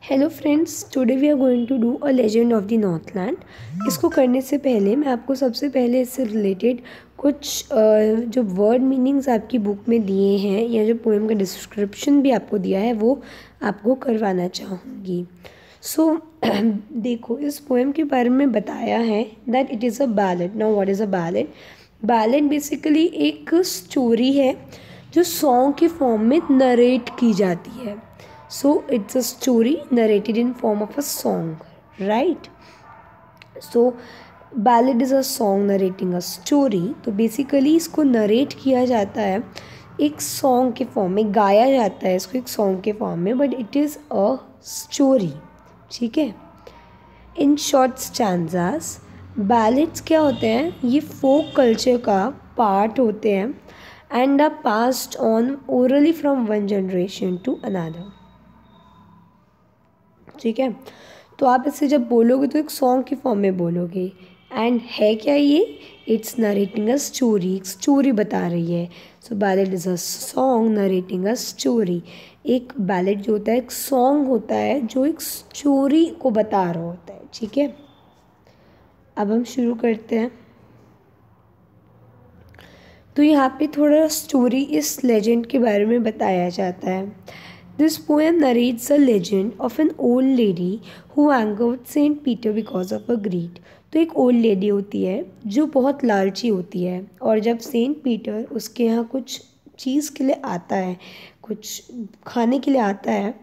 Hello friends, today we are going to do a legend of the Northland. इसको करने से पहले मैं आपको सबसे पहले इससे रिलेटेड कुछ जो वर्ड मीनिंग्स आपकी बुक में दिए हैं या जो पोएम का डिस्क्रिप्शन भी आपको दिया है वो आपको करवाना चाहूँगी। सो देखो, इस पोएम के बारे में बताया है that it is a ballad. Now what is a ballad? Ballad basically एक स्टोरी है जो सॉन्ग के फॉर्म में नरेट की जाती है। So it's a story narrated in form of a song, right? So ballad is a song narrating a story. तो basically इसको नरेट किया जाता है एक सॉन्ग के फॉर्म में, गाया जाता है इसको एक सॉन्ग के फॉर्म में, but it is a story. ठीक है। इन शॉर्ट स्टैंजास बैलेड्स क्या होते हैं? ये फोक कल्चर का पार्ट होते हैं and are passed on orally from one generation to another. ठीक है। तो आप इससे जब बोलोगे तो एक सॉन्ग की फॉर्म में बोलोगे। एंड है क्या ये? इट्स नरेटिंग अ स्टोरी, एक स्टोरी बता रही है। So ballad is a song narrating a story. एक बैलेड जो होता है एक सॉन्ग होता है जो एक स्टोरी को बता रहा होता है। ठीक है। अब हम शुरू करते हैं। तो यहाँ पे थोड़ा स्टोरी इस लेजेंड के बारे में बताया जाता है। This poem narrates a legend of an old lady who angered Saint Peter because of her greed. तो एक ओल्ड लेडी होती है जो बहुत लालची होती है, और जब सेंट पीटर उसके यहाँ कुछ चीज़ के लिए आता है, कुछ खाने के लिए आता है,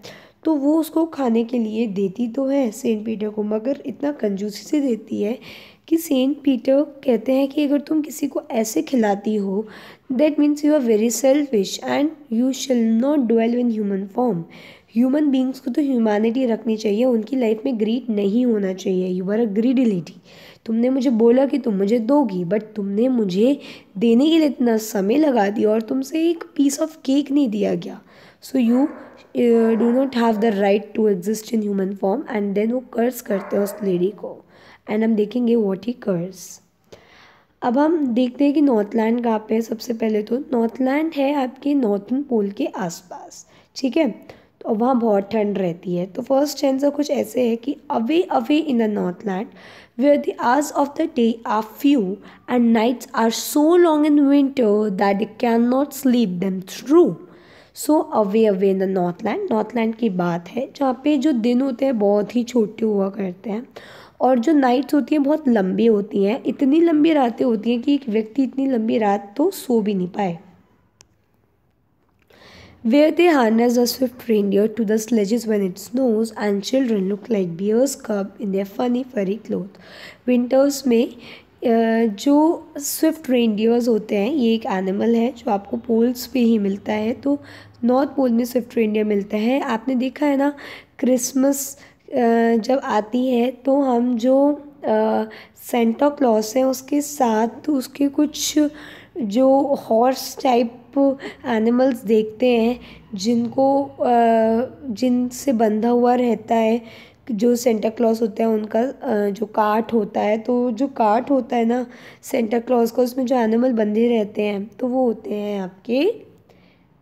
तो वो उसको खाने के लिए देती तो है सेंट पीटर को, मगर इतना कंजूसी से देती है कि सेंट पीटर कहते हैं कि अगर तुम किसी को ऐसे खिलाती हो that means you are very selfish and you shall not dwell in human form. Human beings को तो ह्यूमैनिटी रखनी चाहिए, उनकी लाइफ में ग्रीड नहीं होना चाहिए। You are a greedy lady. तुमने मुझे बोला कि तुम मुझे दोगी, बट तुमने मुझे देने के लिए इतना समय लगा दिया और तुमसे एक पीस ऑफ केक नहीं दिया गया। So you do not have the right to exist in human form. And then वो कर्ज करते हैं उस लेडी को, एंड हम देखेंगे व्हाट ही कर्ज। अब हम देखते हैं कि नॉर्थलैंड कहाँ पे है। सबसे पहले तो नॉर्थलैंड है आपके नॉर्थन पोल के आसपास। ठीक है। तो वहाँ बहुत ठंड रहती है। तो फर्स्ट स्टैंजा कुछ ऐसे है कि away away in the Northland where the hours of the day are few and nights are so long in winter that they can not sleep them through. So away away in the Northland, Northland की बात है जहाँ पे जो दिन होते हैं बहुत ही छोटे हुआ करते हैं और जो नाइट्स होती हैं बहुत लंबी होती हैं। इतनी लंबी रातें होती हैं कि एक व्यक्ति इतनी लंबी रात तो सो भी नहीं पाए। Where they harness a swift reindeer to the sledges when it snows and children look like bear's cub in their funny furry clothes. Winters में जो स्विफ्ट रेंडियर्स होते हैं, ये एक एनिमल है जो आपको पोल्स पे ही मिलता है। तो नॉर्थ पोल में स्विफ्ट रेंडियर मिलता है। आपने देखा है ना, क्रिसमस जब आती है तो हम जो सेंटा क्लॉस है उसके साथ उसके कुछ जो हॉर्स टाइप एनिमल्स देखते हैं जिनको जिनसे बंधा हुआ रहता है, जो सेंटा क्लॉस होता है उनका जो कार्ट होता है। तो जो कार्ट होता है ना सेंटा क्लॉस का, उसमें जो एनिमल बंधे रहते हैं तो वो होते हैं आपके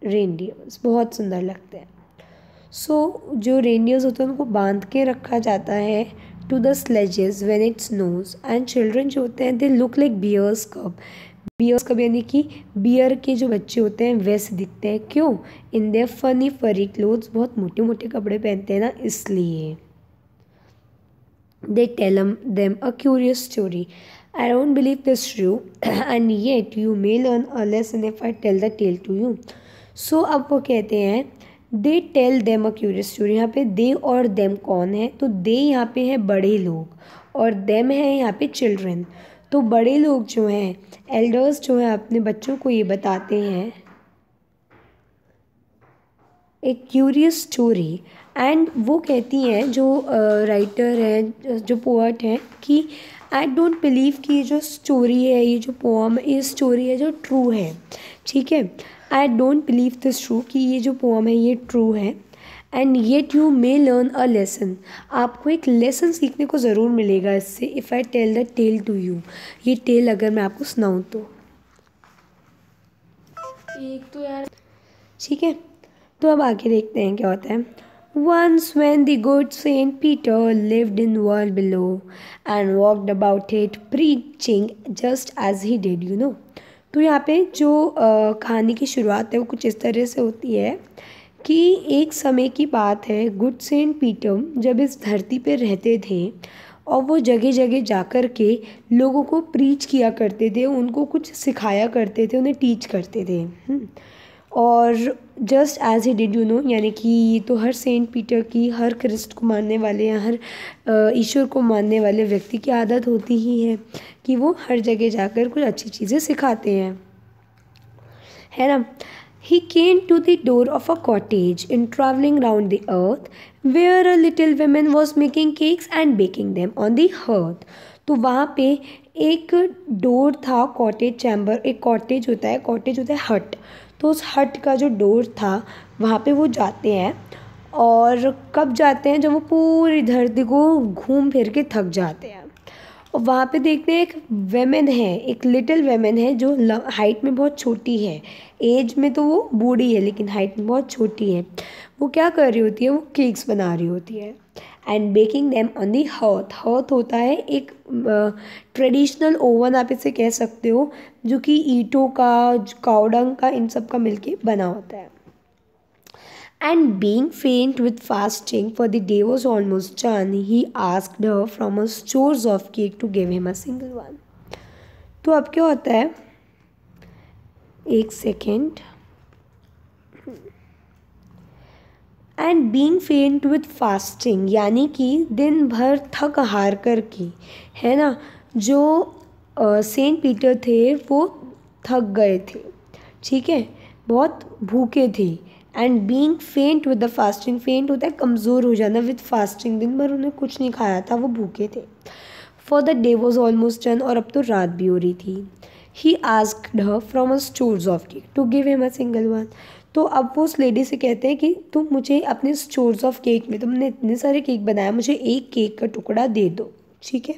रेनडियर्स। बहुत सुंदर लगते हैं। सो जो रेनडियर्स होते हैं उनको बांध के रखा जाता है to the sledges when it snows and children जो होते हैं they look like bears cub. Bears cub यानी कि बियर के जो बच्चे होते हैं वैसे दिखते हैं। क्यों? In their funny furry clothes, बहुत मोटे मोटे कपड़े पहनते हैं ना इसलिए। They tell them a curious story. I don't believe this true and yet you may learn a lesson if I tell the tale to you. So अब वो कहते हैं they tell them a curious story. यहाँ पे दे और them कौन है? तो दे यहाँ पे है बड़े लोग और देम है यहाँ पे चिल्ड्रन। तो बड़े लोग जो हैं, एल्डर्स जो हैं, अपने बच्चों को ये बताते हैं एक क्यूरियस स्टोरी। एंड वो कहती हैं जो राइटर है, जो पोएट है, कि आई डोंट बिलीव कि ये जो स्टोरी है, ये जो पोअम, ये स्टोरी है जो ट्रू है। ठीक है। I don't believe this true कि ये जो पोअम है ये ट्रू है। And yet you may learn a lesson, आपको एक लेसन सीखने को ज़रूर मिलेगा इससे। If I tell the tale to you, ये टेल अगर मैं आपको सुनाऊँ तो। एक तो यार ठीक है। तो अब आगे देखते हैं क्या होता है। Once when the good Saint Peter lived in world below and walked about it preaching just as he did, you know. तो यहाँ पे जो कहानी की शुरुआत है वो कुछ इस तरह से होती है कि एक समय की बात है, गुड सेंट पीटर जब इस धरती पे रहते थे और वो जगह जगह जा कर के लोगों को प्रीच किया करते थे, उनको कुछ सिखाया करते थे, उन्हें टीच करते थे। और just as he did, you know, यानी कि तो हर सेंट पीटर की, हर क्रिस्ट को मानने वाले या हर ईश्वर को मानने वाले व्यक्ति की आदत होती ही है कि वो हर जगह जाकर कुछ अच्छी चीज़ें सिखाते हैं, है ना। He came to the door of a cottage in traveling round the earth where a little woman was making cakes and baking them on the hearth. तो वहाँ पे एक डोर था, कॉटेज चैम्बर, एक कॉटेज होता है हट। तो उस हट का जो डोर था वहाँ पे वो जाते हैं, और कब जाते हैं, जब वो पूरी धरती को घूम फिर के थक जाते हैं। और वहाँ पे देखते हैं एक वेमेन है, एक लिटिल वेमेन है जो हाइट में बहुत छोटी है, एज में तो वो बूढ़ी है लेकिन हाइट में बहुत छोटी है। वो क्या कर रही होती है, वो केक्स बना रही होती है। And baking them on the hearth. Hearth होता है एक ट्रेडिशनल ओवन, आप इसे कह सकते हो, जो कि ईंटों का, कावडंग का, इन सब का मिलके बना होता है। And being faint with fasting, for the day was almost done, he asked her from her stores of cake to give him a single one. तो अब क्या होता है, एक सेकेंड। एंड बीइंग फेंट विथ फास्टिंग, यानी कि दिन भर थक हार कर के, है ना, जो सेंट पीटर थे वो थक गए थे, ठीक है, बहुत भूखे थे। एंड बीइंग फेंट विद द फास्टिंग, फेंट होता है कमज़ोर हो जाना, विद फास्टिंग, दिन भर उन्हें कुछ नहीं खाया था, वो भूखे थे। For the day was almost done, और अब तो रात भी हो रही थी। He asked her from a stores of cake to give him a single one. तो अब वो उस लेडी से कहते हैं कि तुम मुझे अपने स्टोर्स ऑफ केक में, तुमने इतने सारे केक बनाया, मुझे एक केक का टुकड़ा दे दो, ठीक है।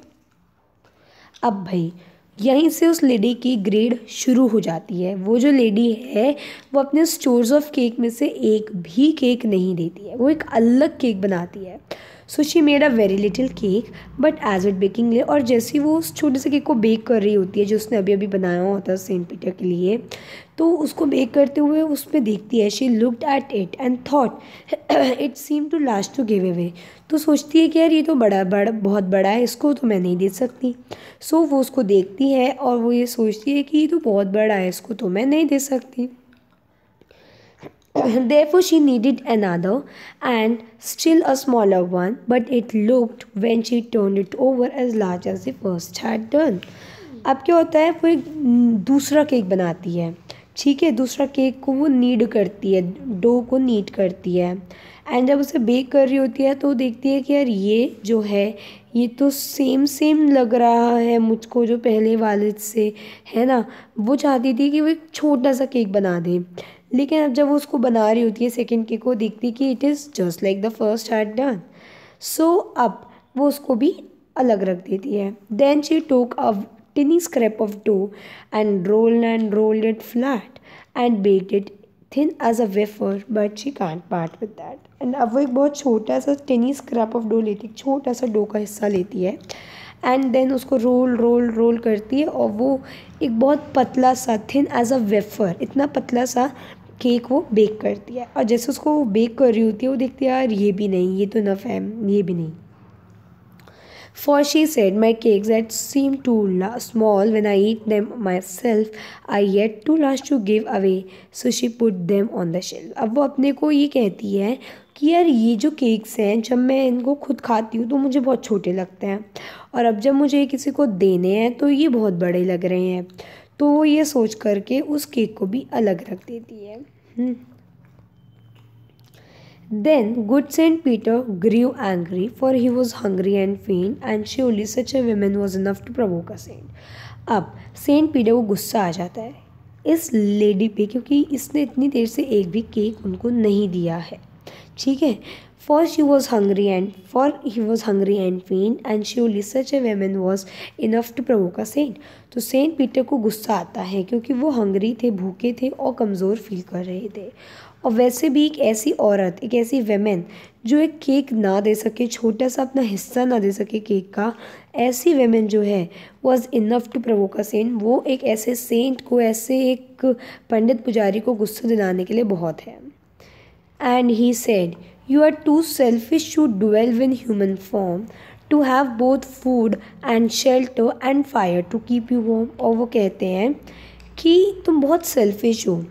अब भाई यहीं से उस लेडी की ग्रेड शुरू हो जाती है। वो जो लेडी है वो अपने स्टोर्स ऑफ केक में से एक भी केक नहीं देती है, वो एक अलग केक बनाती है। So she made a very little cake but as it baking ले, और जैसे वो उस छोटे से केक को बेक कर रही होती है जो उसने अभी अभी बनाया होता है सेंट पीटर के लिए, तो उसको बेक करते हुए उसमें देखती है, she looked at it and thought it seem to last to give away. तो सोचती है कि यार ये तो बहुत बड़ा है, इसको तो मैं नहीं दे सकती। सो वो उसको देखती है और वो ये सोचती है कि ये तो बहुत बड़ा है, इसको तो मैं नहीं दे सकती। Therefore she needed another and still a smaller one, but it looked when she turned it over as large as the first had done. अब क्या होता है, वो एक दूसरा केक बनाती है, ठीक है, दूसरा केक को वो नीड करती है, डो को नीड करती है। एंड जब उसे बेक कर रही होती है तो देखती है कि यार ये जो है ये तो सेम लग रहा है मुझको जो पहले वाले से, है ना। वो चाहती थी कि वो एक छोटा सा केक बना दे, लेकिन अब जब वो उसको बना रही होती है सेकंड केक को, देखती है कि it is just like the first had done. So अब वो उसको भी अलग रख देती है। Then she took a tiny scrap of dough and rolled it flat and baked it thin as a wafer, but she can't part with that. And अब वो एक बहुत छोटा सा टिनी स्क्रैप ऑफ डो लेती है, छोटा सा डो का हिस्सा लेती है, एंड देन उसको रोल करती है, और वो एक बहुत पतला सा, थिन एज अ वेफर, इतना पतला सा केक वो बेक करती है। और जैसे उसको वो बेक कर रही होती है वो देखती है यार ये भी नहीं, ये तो इनफ है, ये भी नहीं। For she said, my cakes that seem too small when I eat them myself are yet too large to give away. So she put them on the shelf. अब वो अपने को ये कहती है कि यार ये जो केक्स हैं, जब मैं इनको खुद खाती हूँ तो मुझे बहुत छोटे लगते हैं, और अब जब मुझे किसी को देने हैं तो ये बहुत बड़े लग रहे हैं। तो वो ये सोच करके उस केक को भी अलग रख देती है। Then good Saint Peter grew angry, for he was hungry and faint, and surely such a woman was enough to provoke a saint. अब सेंट पीटर को गुस्सा आ जाता है इस लेडी पे, क्योंकि इसने इतनी देर से एक भी केक उनको नहीं दिया है, ठीक है। For he was hungry and faint, and surely such a woman was enough to provoke a saint. तो सेंट पीटर को गुस्सा आता है क्योंकि वो हंगरी थे, भूखे थे और कमज़ोर फील कर रहे थे। और वैसे भी एक ऐसी औरत, एक ऐसी वेमेन जो एक केक ना दे सके, छोटा सा अपना हिस्सा ना दे सके केक का, ऐसी वेमेन जो है was enough to provoke a saint. वो एक ऐसे सेंट को, ऐसे एक पंडित पुजारी को गुस्सा दिलाने के लिए बहुत है। And he said, "You are too selfish to dwell in human form, to have both food and shelter and fire to keep you warm." और वो कहते हैं कि तुम बहुत सेल्फिश हो,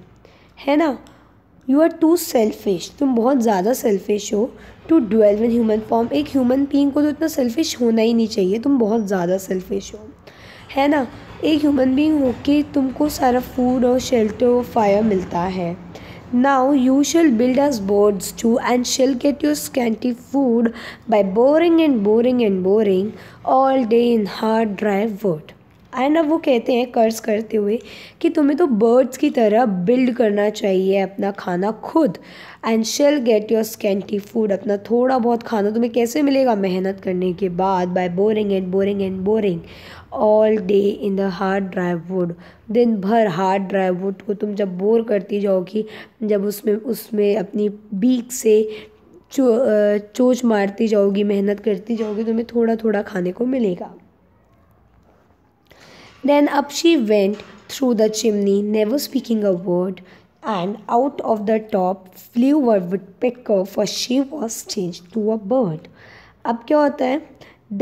है ना। यू आर टू सेल्फिश, तुम बहुत ज़्यादा सेल्फिश हो। To dwell in human form, एक ह्यूमन बीइंग को तो इतना सेल्फिश होना ही नहीं चाहिए, तुम बहुत ज़्यादा सेल्फिश हो, है ना। एक ह्यूमन बीइंग हो के तुमको सारा फूड और शेल्टर और फायर मिलता है। Now you shall build us boards too, and shall get your scanty food by boring and boring and boring all day in hard dry wood. And अब वो कहते हैं कर्ज करते हुए कि तुम्हें तो बर्ड्स की तरह बिल्ड करना चाहिए अपना खाना खुद। And shall get your scanty food, अपना थोड़ा बहुत खाना तुम्हें कैसे मिलेगा, मेहनत करने के बाद। By boring and boring and boring all day in the hard dry wood, दिन भर हार्ड ड्राई वुड को तुम जब बोर करती जाओगी, जब उसमें अपनी बीक से चोंच मारती जाओगी, मेहनत करती जाओगी, तुम्हें थोड़ा थोड़ा खाने को मिलेगा। Then up she went through the chimney, never speaking a word, and out of the top flew a woodpecker, for she was changed to a bird. अब क्या होता है?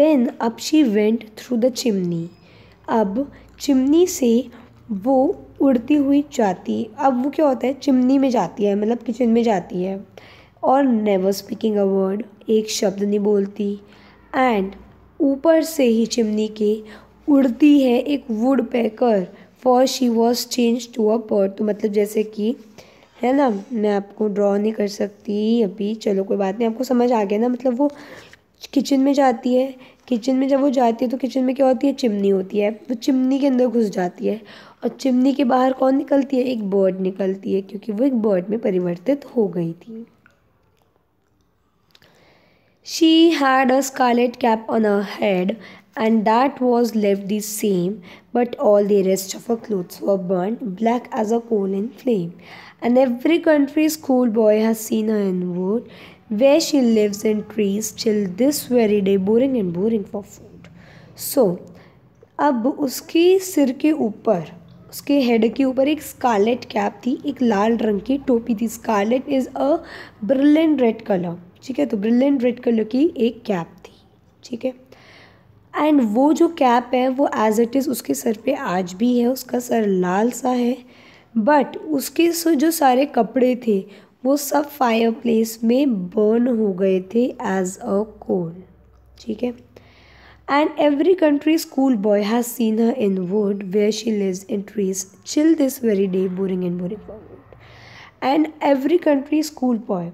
Then up she went through the chimney. अब chimney से वो उड़ती हुई जाती, अब वो क्या होता है, चिमनी में जाती है, मतलब किचन में जाती है, और नेवर स्पीकिंग अ वर्ड, एक शब्द नहीं बोलती। एंड ऊपर से ही चिमनी के उड़ती है एक woodpecker, for she was change to a bird. तो मतलब जैसे कि, है ना, मैं आपको ड्रॉ नहीं कर सकती अभी, चलो कोई बात नहीं, आपको समझ आ गया ना। मतलब वो किचन में जाती है, किचन में जब वो जाती है तो किचन में क्या होती है, चिमनी होती है, वो चिमनी के अंदर घुस जाती है, और चिमनी के बाहर कौन निकलती है, एक बर्ड निकलती है, क्योंकि वो एक बर्ड में परिवर्तित हो गई थी। She had a scarlet cap on her head, and that was left the same, but all the rest of her clothes were burnt black as a coal in flame. And every country schoolboy has seen her in wood, where she lives in trees till this very day, boring and boring for food. So, अब उसके सिर के ऊपर, उसके head के ऊपर एक Scarlett cap थी, एक लाल रंग की टोपी थी। Scarlet is a brilliant red colour, ठीक है, तो ब्रिलियंट रेड कलर की एक कैप थी, ठीक है। एंड वो जो कैप है वो एज इट इज़ उसके सर पे आज भी है, उसका सर लाल सा है, बट उसके जो सारे कपड़े थे वो सब फायर प्लेस में बर्न हो गए थे एज अ कोल, ठीक है। And every country school boy has seen her in wood, where she lives in trees chill this very day, boring and boring for wood. And every country school boy,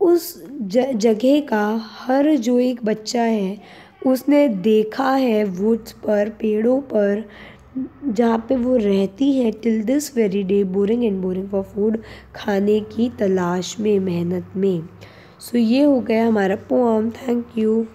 उस जगह का हर जो एक बच्चा है उसने देखा है वुड्स पर, पेड़ों पर, जहाँ पे वो रहती है, till this very day, boring and boring for food, खाने की तलाश में, मेहनत में। सो ये हो गया हमारा पोम। Thank you.